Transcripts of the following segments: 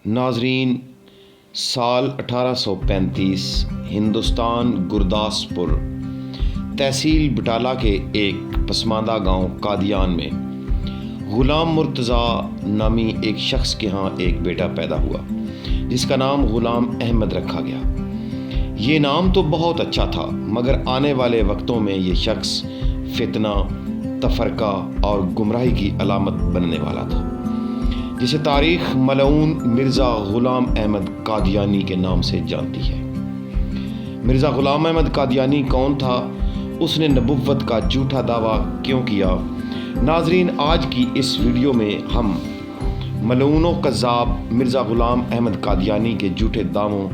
ناظرین، سال 1835 ہندوستان گرداسپور تحصیل بٹالہ کے ایک پسماندہ گاؤں قادیان میں غلام مرتضیٰ نامی ایک شخص کے ہاں ایک بیٹا پیدا ہوا جس کا نام غلام احمد رکھا گیا۔ یہ نام تو بہت اچھا تھا، مگر آنے والے وقتوں میں یہ شخص فتنہ، تفرقہ اور گمراہی کی علامت بننے والا تھا، جسے تاریخ ملعون مرزا غلام احمد قادیانی کے نام سے جانتی ہے۔ مرزا غلام احمد قادیانی کون تھا؟ اس نے نبوت کا جھوٹا دعویٰ کیوں کیا؟ ناظرین، آج کی اس ویڈیو میں ہم ملعون و کذاب مرزا غلام احمد قادیانی کے جھوٹے دعووں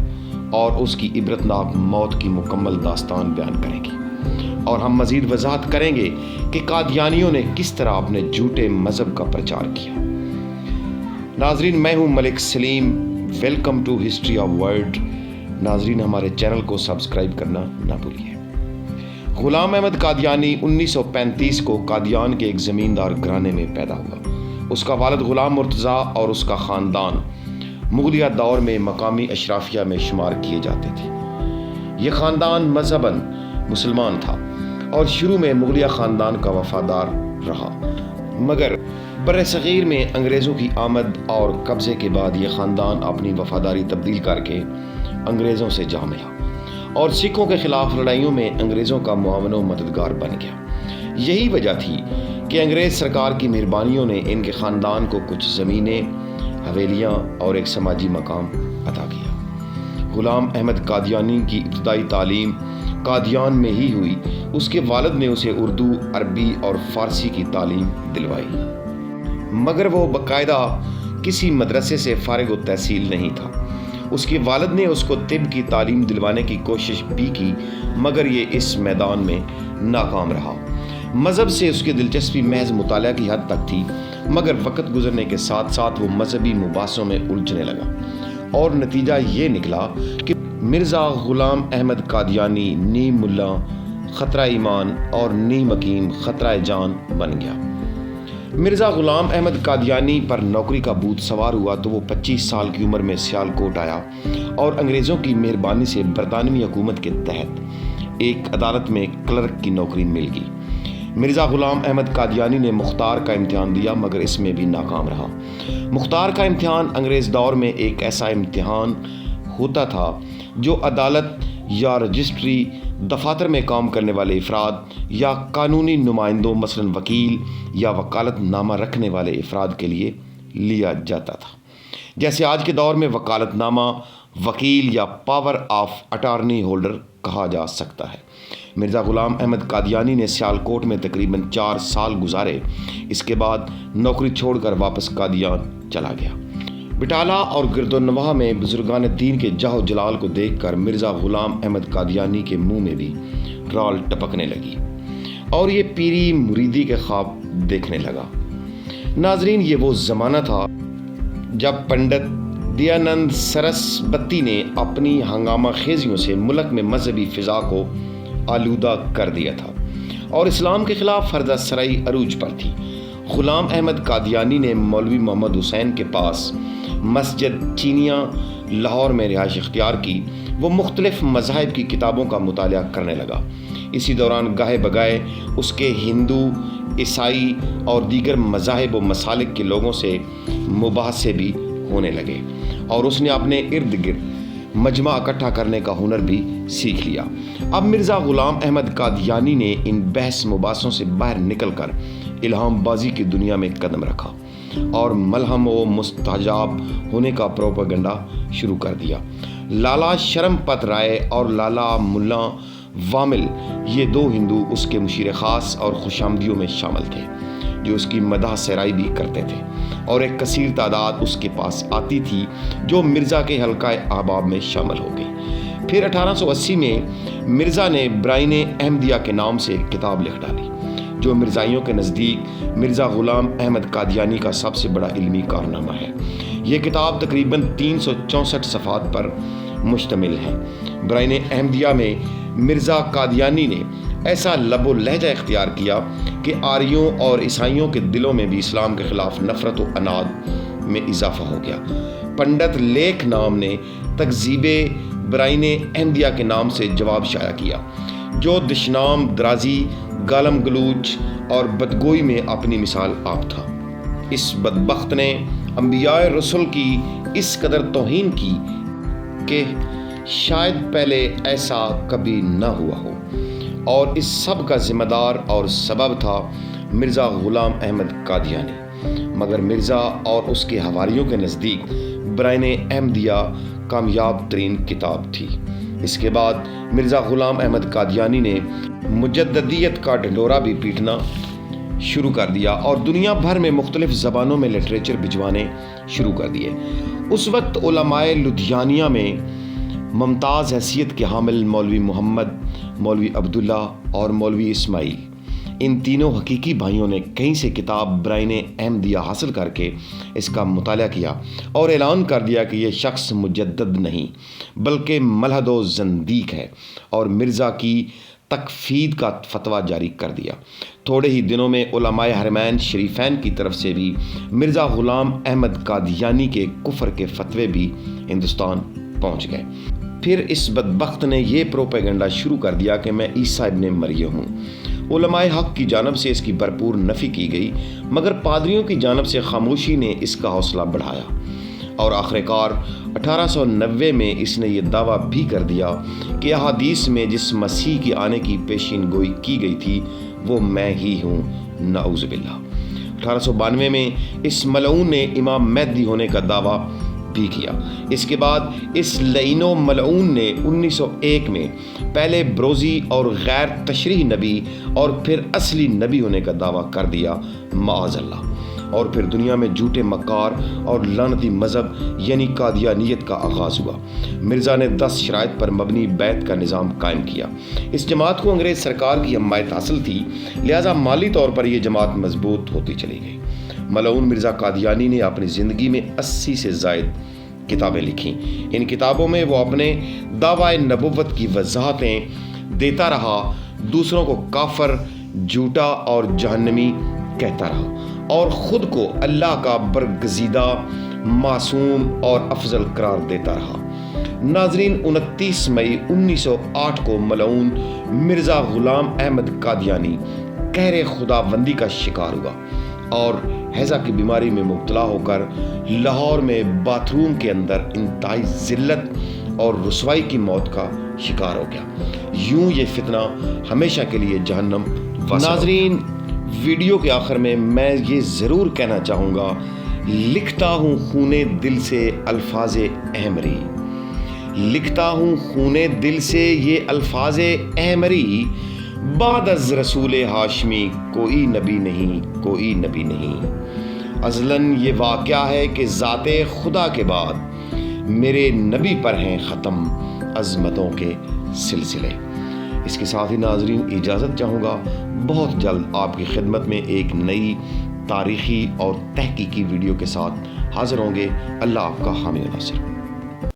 اور اس کی عبرتناک موت کی مکمل داستان بیان کریں گے، اور ہم مزید وضاحت کریں گے کہ قادیانیوں نے کس طرح اپنے جھوٹے مذہب کا پرچار کیا۔ ناظرین، میں ہوں Malik Saleem, welcome to history of world. ناظرین، ہمارے چینل کو سبسکرائب کرنا نہ بھولیے۔ غلام احمد قادیانی 1935 کو قادیان کے ایک زمیندار گھرانے میں پیدا ہوا۔ اس کا والد غلام مرتضیٰ اور اس کا خاندان مغلیہ دور میں مقامی اشرافیہ میں شمار کیے جاتے تھے۔ یہ خاندان مذہباً مسلمان تھا اور شروع میں مغلیہ خاندان کا وفادار رہا، مگر برصغیر میں انگریزوں کی آمد اور قبضے کے بعد یہ خاندان اپنی وفاداری تبدیل کر کے انگریزوں سے جا ملا اور سکھوں کے خلاف لڑائیوں میں انگریزوں کا معاون و مددگار بن گیا۔ یہی وجہ تھی کہ انگریز سرکار کی مہربانیوں نے ان کے خاندان کو کچھ زمینیں، حویلیاں اور ایک سماجی مقام عطا کیا۔ غلام احمد قادیانی کی ابتدائی تعلیم قادیان میں ہی ہوئی۔ اس کے والد نے اسے اردو، عربی اور فارسی کی تعلیم دلوائی، مگر وہ باقاعدہ کسی مدرسے سے فارغ التحصیل نہیں تھا۔ اس کے والد نے اس کو طب کی تعلیم دلوانے کی کوشش بھی کی، مگر یہ اس میدان میں ناکام رہا۔ مذہب سے اس کی دلچسپی محض مطالعہ کی حد تک تھی، مگر وقت گزرنے کے ساتھ ساتھ وہ مذہبی مباحثوں میں الجھنے لگا، اور نتیجہ یہ نکلا کہ مرزا غلام احمد قادیانی نیم ملا خطرہ ایمان اور نیم حکیم خطرہ جان بن گیا۔ مرزا غلام احمد قادیانی پر نوکری کا بھوت سوار ہوا تو وہ 25 سال کی عمر میں سیالکوٹ آیا اور انگریزوں کی مہربانی سے برطانوی حکومت کے تحت ایک عدالت میں کلرک کی نوکری مل گئی۔ مرزا غلام احمد قادیانی نے مختار کا امتحان دیا، مگر اس میں بھی ناکام رہا۔ مختار کا امتحان انگریز دور میں ایک ایسا امتحان ہوتا تھا جو عدالت یا رجسٹری دفاتر میں کام کرنے والے افراد یا قانونی نمائندوں، مثلا وکیل یا وکالت نامہ رکھنے والے افراد کے لیے لیا جاتا تھا، جیسے آج کے دور میں وکالت نامہ، وکیل یا پاور آف اٹارنی ہولڈر کہا جا سکتا ہے۔ مرزا غلام احمد قادیانی نے سیالکوٹ میں تقریباً 4 سال گزارے۔ اس کے بعد نوکری چھوڑ کر واپس قادیان چلا گیا۔ بٹالہ اور گرد و نواح میں بزرگان دین کے جاہ و جلال کو دیکھ کر مرزا غلام احمد قادیانی کے منہ میں بھی رال ٹپکنے لگی اور یہ پیری مریدی کے خواب دیکھنے لگا۔ ناظرین، یہ وہ زمانہ تھا جب پنڈت دیانند سرسوتی نے اپنی ہنگامہ خیزیوں سے ملک میں مذہبی فضا کو آلودہ کر دیا تھا اور اسلام کے خلاف فرضہ سرائی عروج پر تھی۔ غلام احمد قادیانی نے مولوی محمد حسین کے پاس مسجد چینیاں لاہور میں رہائش اختیار کی۔ وہ مختلف مذاہب کی کتابوں کا مطالعہ کرنے لگا۔ اسی دوران گاہے بگاہے اس کے ہندو، عیسائی اور دیگر مذاہب و مسالک کے لوگوں سے مباحثے بھی ہونے لگے، اور اس نے اپنے ارد گرد مجمع اکٹھا کرنے کا ہنر بھی سیکھ لیا۔ اب مرزا غلام احمد قادیانی نے ان بحث مباحثوں سے باہر نکل کر الہام بازی کی دنیا میں قدم رکھا اور ملہم و مستحجاب ہونے کا پروپیگنڈا شروع کر دیا۔ لالا شرم پت رائے اور لالا ملا وامل، یہ 2 ہندو اس کے مشیر خاص اور خوشامدیوں میں شامل تھے، جو اس کی مدح سرائی بھی کرتے تھے، اور ایک کثیر تعداد اس کے پاس آتی تھی جو مرزا کے حلقہ احباب میں شامل ہو گئی۔ پھر 1880 میں مرزا نے برائن احمدیہ کے نام سے ایک کتاب لکھ ڈالی، جو مرزائیوں کے نزدیک مرزا غلام احمد قادیانی کا سب سے بڑا علمی کارنامہ ہے۔ یہ کتاب تقریباً 364 صفحات پر مشتمل ہے۔ برائن احمدیہ میں مرزا قادیانی نے ایسا لب و لہجہ اختیار کیا کہ آریوں اور عیسائیوں کے دلوں میں بھی اسلام کے خلاف نفرت و عناد میں اضافہ ہو گیا۔ پنڈت لیکھ نام نے تکذیب برائن احمدیہ کے نام سے جواب شائع کیا، جو دشنام، درازی، گالم گلوچ اور بدگوئی میں اپنی مثال آپ تھا۔ اس بدبخت نے انبیاء رسول کی اس قدر توہین کی کہ شاید پہلے ایسا کبھی نہ ہوا ہو، اور اس سب کا ذمہ دار اور سبب تھا مرزا غلام احمد قادیانی۔ مگر مرزا اور اس کے حواریوں کے نزدیک برائن احمدیہ کامیاب ترین کتاب تھی۔ اس کے بعد مرزا غلام احمد قادیانی نے مجددیت کا ڈھنڈورا بھی پیٹنا شروع کر دیا اور دنیا بھر میں مختلف زبانوں میں لٹریچر بھجوانے شروع کر دیے۔ اس وقت علماء لدھیانیہ میں ممتاز حیثیت کے حامل مولوی محمد، مولوی عبداللہ اور مولوی اسماعیل، ان تینوں حقیقی بھائیوں نے کہیں سے کتاب برائن احمدیہ حاصل کر کے اس کا مطالعہ کیا اور اعلان کر دیا کہ یہ شخص مجدد نہیں بلکہ ملحد و زندیق ہے، اور مرزا کی تکفیر کا فتویٰ جاری کر دیا۔ تھوڑے ہی دنوں میں علماء حرمین شریفین کی طرف سے بھی مرزا غلام احمد قادیانی کے کفر کے فتوے بھی ہندوستان پہنچ گئے۔ پھر اس بدبخت نے یہ پروپیگنڈا شروع کر دیا کہ میں عیسیٰ ابن مریم ہوں۔ علماء حق کی جانب سے اس کی بھرپور نفی کی گئی، مگر پادریوں کی جانب سے خاموشی نے اس کا حوصلہ بڑھایا، اور آخرکار 1890 میں اس نے یہ دعویٰ بھی کر دیا کہ احادیث میں جس مسیح کے آنے کی پیشین گوئی کی گئی تھی وہ میں ہی ہوں، نعوذ باللہ۔ 1892 میں اس ملعون نے امام مہدی ہونے کا دعویٰ بھی کیا۔ اس کے بعد اس لعین و ملعون نے 1901 میں پہلے بروزی اور غیر تشریحی نبی اور پھر اصلی نبی ہونے کا دعویٰ کر دیا، معاذ اللہ، اور پھر دنیا میں جھوٹے مکار اور لعنتی مذہب یعنی قادیانیت کا آغاز ہوا۔ مرزا نے 10 شرائط پر مبنی بیعت کا نظام قائم کیا۔ اس جماعت کو انگریز سرکار کی حمایت حاصل تھی، لہٰذا مالی طور پر یہ جماعت مضبوط ہوتی چلی گئی۔ ملعون مرزا قادیانی نے اپنی زندگی میں 80 سے زائد کتابیں لکھیں۔ ان کتابوں میں وہ اپنے دعوی نبوت کی وضاحتیں دیتا رہا، دوسروں کو کافر، جھوٹا اور جہنمی کہتا رہا، اور خود کو اللہ کا برگزیدہ، معصوم اور افضل قرار دیتا رہا۔ ناظرین، 29 مئی 1908 کو ملعون مرزا غلام احمد قادیانی قہر خداوندی کا شکار ہوا اور ہیضہ کی بیماری میں مبتلا ہو کر لاہور میں باتھ روم کے اندر انتہائی ذلت اور رسوائی کی موت کا شکار ہو گیا۔ یوں یہ فتنہ ہمیشہ کے لیے جہنم واسع۔ ناظرین، ویڈیو کے آخر میں یہ ضرور کہنا چاہوں گا، لکھتا ہوں خونے دل سے الفاظ احمری، لکھتا ہوں خونے دل سے یہ الفاظ احمری، بعد از رسول ہاشمی کوئی نبی نہیں، کوئی نبی نہیں۔ ازلاً یہ واقعہ ہے کہ ذات خدا کے بعد میرے نبی پر ہیں ختم عظمتوں کے سلسلے۔ اس کے ساتھ ہی ناظرین اجازت چاہوں گا، بہت جلد آپ کی خدمت میں ایک نئی تاریخی اور تحقیقی ویڈیو کے ساتھ حاضر ہوں گے۔ اللہ آپ کا حامی و ناصر۔